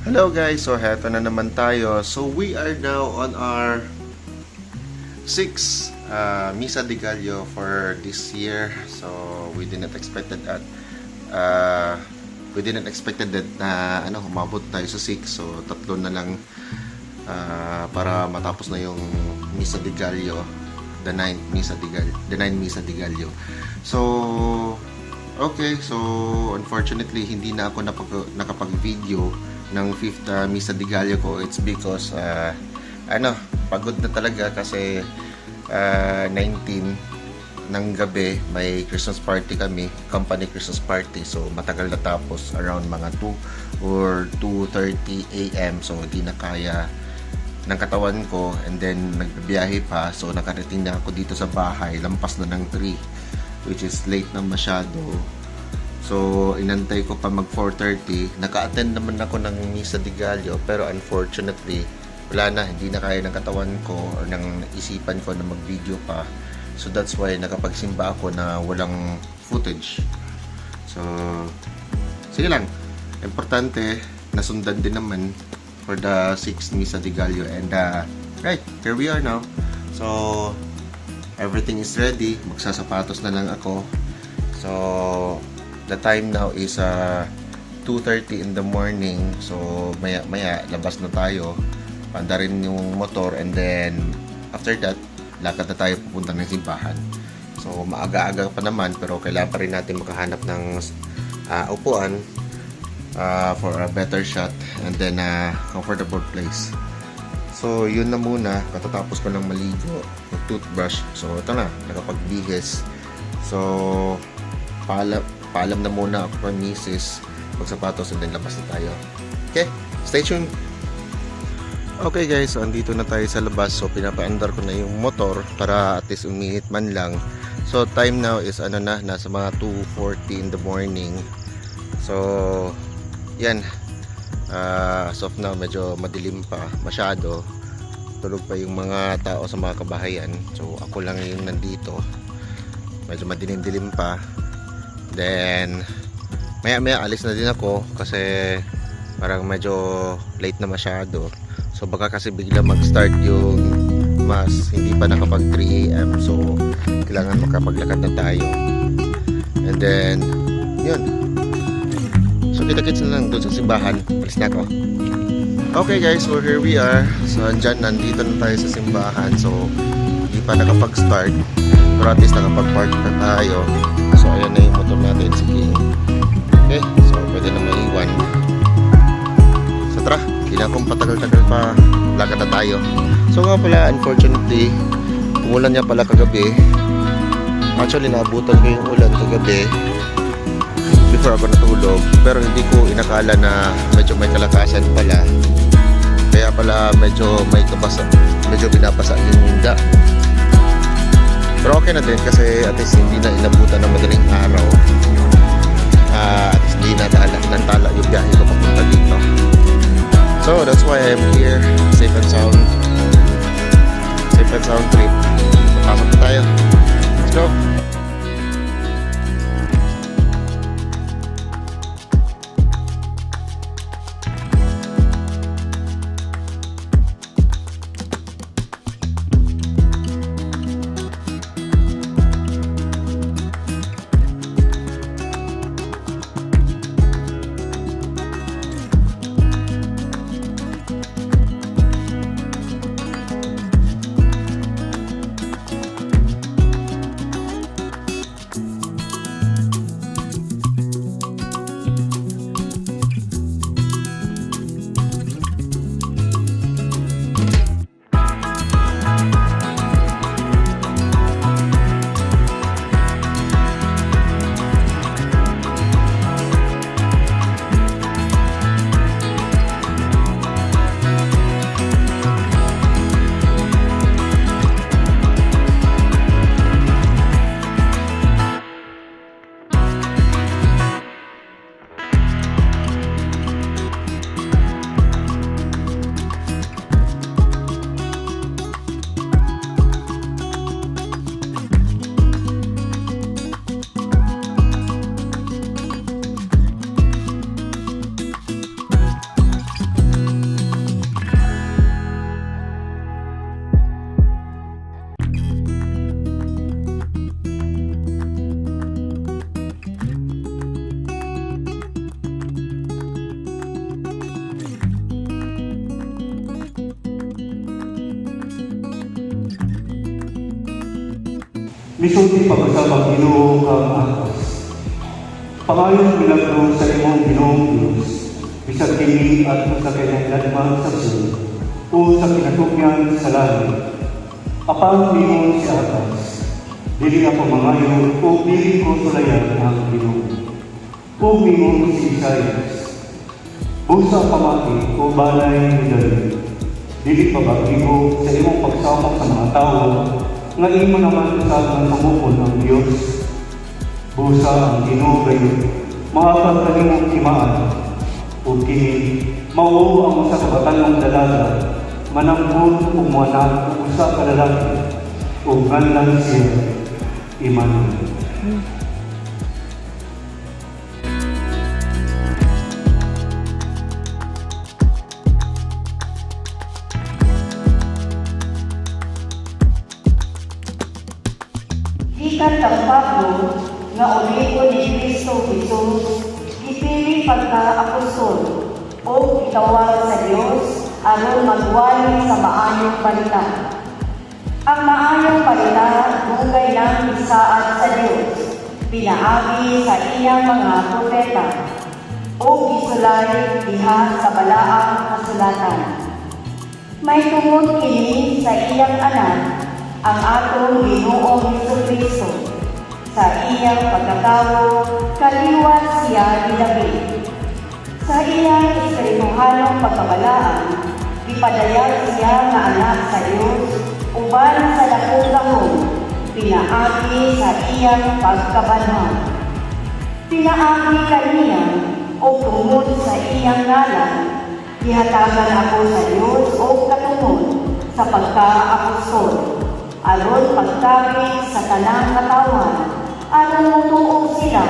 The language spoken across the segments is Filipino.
Hello guys, so heto na naman tayo. So we are now on our 6th Misa de Gallo for this year. So we didn't expected that na umabot tayo sa 6. So tatlo na lang para matapos na yung Misa de Gallo, the 9th Misa de Gallo. So okay, so unfortunately hindi na ako nakapag-video ng 5th Misa de Gallo ko. It's because pagod na talaga kasi 19 ng gabi may Christmas party kami, company Christmas party. So matagal na tapos, around mga 2 or 2:30 AM. So hindi na kaya ng katawan ko, and then nagbibiyahe pa. So nakarating na ako dito sa bahay, lampas na ng 3, which is late na masyado. So, inantay ko pa mag 4:30. Naka-attend naman ako ng Misa de Gallo, pero unfortunately, wala na, hindi na kaya ng katawan ko or ng isipan ko na mag-video pa. So, that's why nakapagsimba ako na walang footage. So, sige lang. Importante, nasundan din naman for the 6th Misa de Gallo. And, right, here we are now. So, everything is ready. Magsasapatos na lang ako. So, the time now is 2:30 in the morning. So maya labas na tayo, panda rin yung motor, and then after that lakad na tayo pupunta ng simbahan. So maaga-aga pa naman, pero kailangan pa rin natin makahanap ng upuan for a better shot, and then comfortable place. So yun na muna, katatapos ko lang maligo, mag-toothbrush. So ito na, nakapagbihis. So paalam na muna ako kay misis, magsapatos, and then labas na tayo. Okay, stay tuned. Okay guys, so andito na tayo sa labas. So pinapaandar ko na yung motor para at least uminit man lang. So time now is nasa mga 2:40 in the morning. So yan, as of now medyo madilim pa masyado. Tulog pa yung mga tao sa mga kabahayan. So ako lang yung nandito, medyo madilim-dilim pa. Then maya alis na din ako kasi parang medyo late na masyado. So baka kasi bigla mag-start yung mass, hindi pa nakapag 3 AM. So kailangan makapaglakad na tayo. And then yun, so kita-kits na lang doon sa simbahan. Alis na ako. Okay guys, so here we are. So nandito na tayo sa simbahan. So hindi pa nakapag-start, pero at least nakapag-park na tayo. So ayan na yung motor natin, si King. Okay, so pwede na maiwan. So tara, hindi na akong patagal-tagal pa, lakad na tayo. So nga pala, unfortunately, umulan niya pala kagabi. Actually, naabutan ko yung ulan kagabi before ako natulog, pero hindi ko inakala na medyo may kalakasan pala. Kaya pala medyo may kabasa, medyo binabasa yung hinda. Pero okay na din kasi at least hindi na inabutan ng madaling araw. At least hindi nantala yung biyahe ko papunta dito. So that's why I'm here. Safe and sound trip. Pasok na tayo. Let's go. Misulti pagkasabang Ginoo kang akas. Pangayon milagro sa imong Ginoong Diyos, bisag kini at sa kinahanglan sa sul, o sa kinatugyan sa langit. Apang ningon si akas, dili ako mangayon o dili ko tulayan ang Ginoo. O ningon si Isaias, busa pamati o balay ni David, dili pa ba ibo sa imong pagsama sa mga tao, nga imo naman sa ng pamukon ng Diyos. Busa ang Ginoo kayo, mga pagkanimong timaan, o kini, mao ang usa ka batanong dalaga, manangkon o muanak o usa ka lalaki, o nganlan siya, Emmanuel. Gikan kang Pablo, nga uliko ni Kristo Jesus, ipili pagka-apostol, o itawag sa Diyos, aron magwali sa maayong balita. Ang maayong balita, dugay ng isaat sa Diyos, pinaagi sa iyang mga propeta, o gisulay diha sa balaang kasulatan. May tungod kini sa iyang anak, ang atong Ginoong Jesucristo. Sa iyang pagkatao, kaliwat siya ni David. Sa iyang espirituhalong pagkabalaan, ipadayag siya nga anak sa Diyos, uban sa dakong gahom, pinaagi sa iyang pagkabanhaw. Pinaagi kaniya o tungod sa iyang ngalan, ihatagan ako sa Diyos o katungod sa pagka-apostol, aron pagkabit sa tanang katawan, aron mutuog sila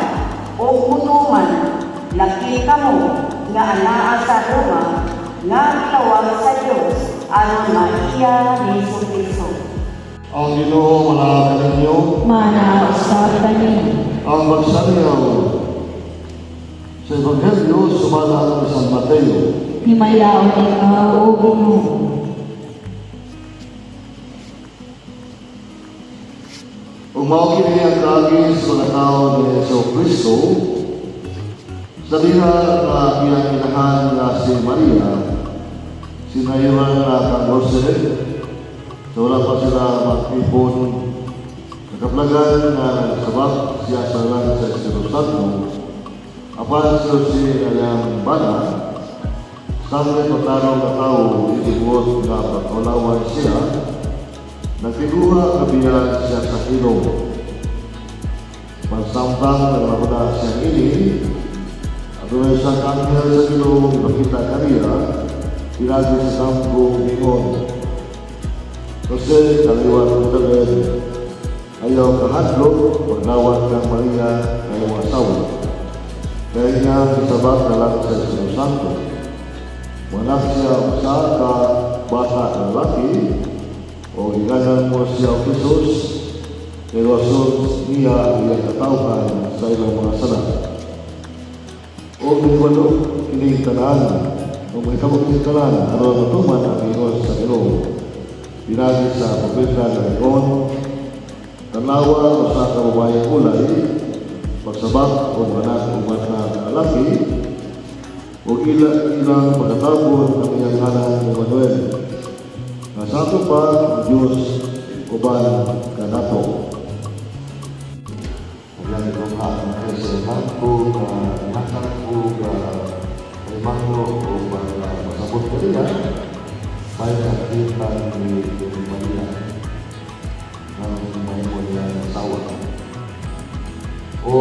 o mutuman, laki kamo nga anaa sa Roma, nga itawag sa Diyos, aron maiya ni Jesucristo. Ang Ginoo malakadan niyo, Manausap kami. ang magsanyaw sa Ebanghelyo sumalang sa San Mateo. Himalaon ikaw, O Ginoo. Umao kini ang kagis sa tao ni Jesucristo, sa diha nga iyang inahan nga si Maria, sinayuhan na kang Jose, so wala pa sila mag-ipon, nakaplagan na nagsabak siya sa langit sa Espiritu Santo, apan si ayang bana, sampai patarong na tao, itigwot na pag-ulawan siya, nagtiguha kabiyan siya sa ilong. Pagsambang ng mabuna siyang ini, at may isang anghel sa ilong nakita kaniya, pinagi sa sampung ingon. Kasi kaliwat ng David, ayaw kahadlok, magnawat kang Maria na iyong asawa. Kaya niya isabak na lang sa Espiritu Santo. Manak siya usa ka bata na lalaki, o iganan mo siya o Jesus, pero asun niya iyang katawhan sa ilang mga salat. O biniwalo, kining tanan, o may kamong kining tanan, aron matuman ang ingon sa ilong. Pinagi sa propeta na ingon, tanawa o sa kababayang ulay, pagsabak o manak o na lalaki, o ilang pagkatapon ang iyang anak ni Manuel. Nasato pa ang Diyos uban kanato. Kaya itong ang sa mangko na nakako ka ay mangko o masabot ka nila may nakita ni Maria ng may mula ng asawa. O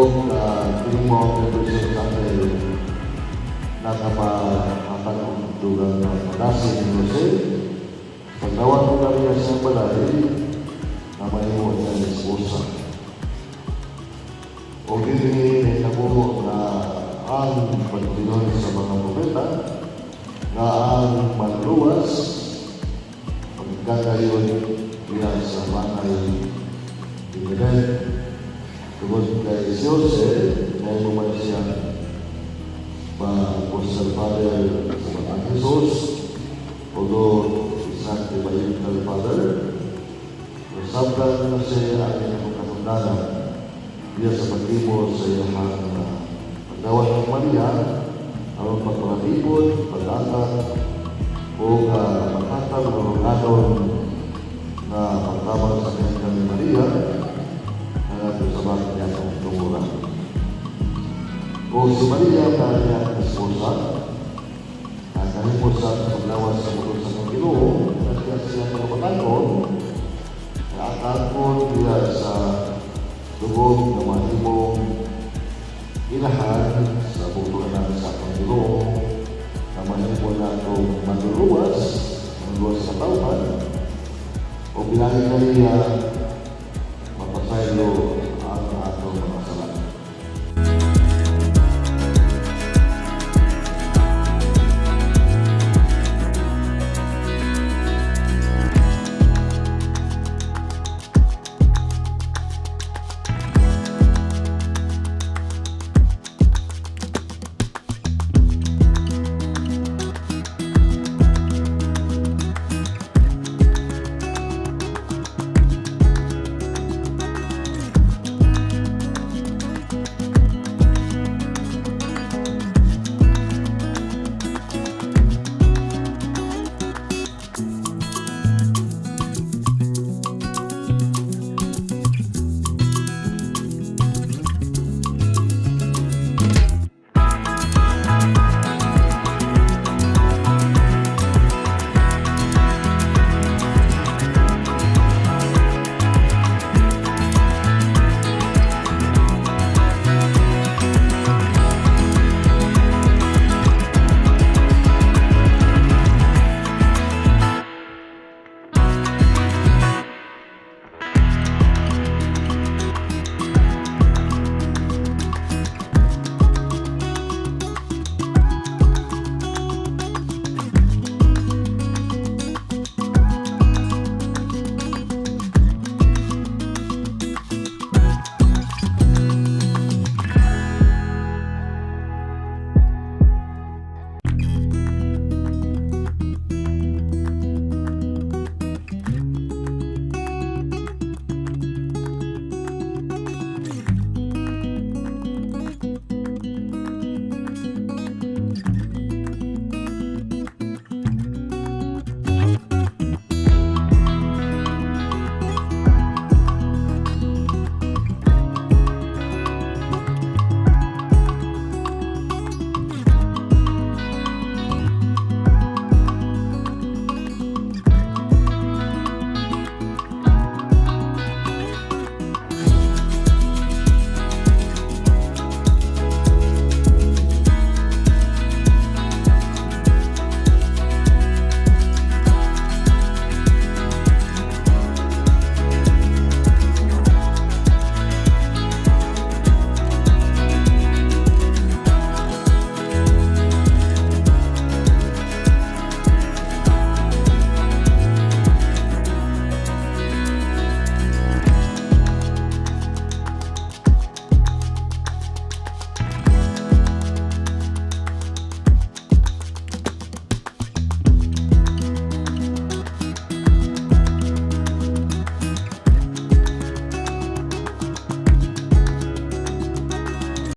tinimo ang Diyos sa akin nakapakatanong tulang ng panasin ni Jose. Pagdawat ko kami sa balay na mayroon ng esposa. O hindi nabuo na ang pagpinoy sa mga propeta na ang manluwas pagkakayon diyan sa manay Ibigay. Tungod kay Jose na inuman siya pa-Apostle Father sa mga Jesus o Santo Bible Father, sabda na siya ay nakakatanda pangalan diya sa pagtimo sa iyang pagdawat ng Maria aron pagpalibot, pag-angkat o pagkatag o pagkadon na pagtabang sa kanyang ni Maria na sa bakit niya ang tumuran. O si Maria na niya esposa na kahimos sa paglawas sa mundo sa Ginoo na siya pagpapatagon na akakon niya sa lubog na mahimong ilahan sa buturan sa Panginoon na mahimong na itong manluluwas sa tauhan o bilangin na niya mapasaylo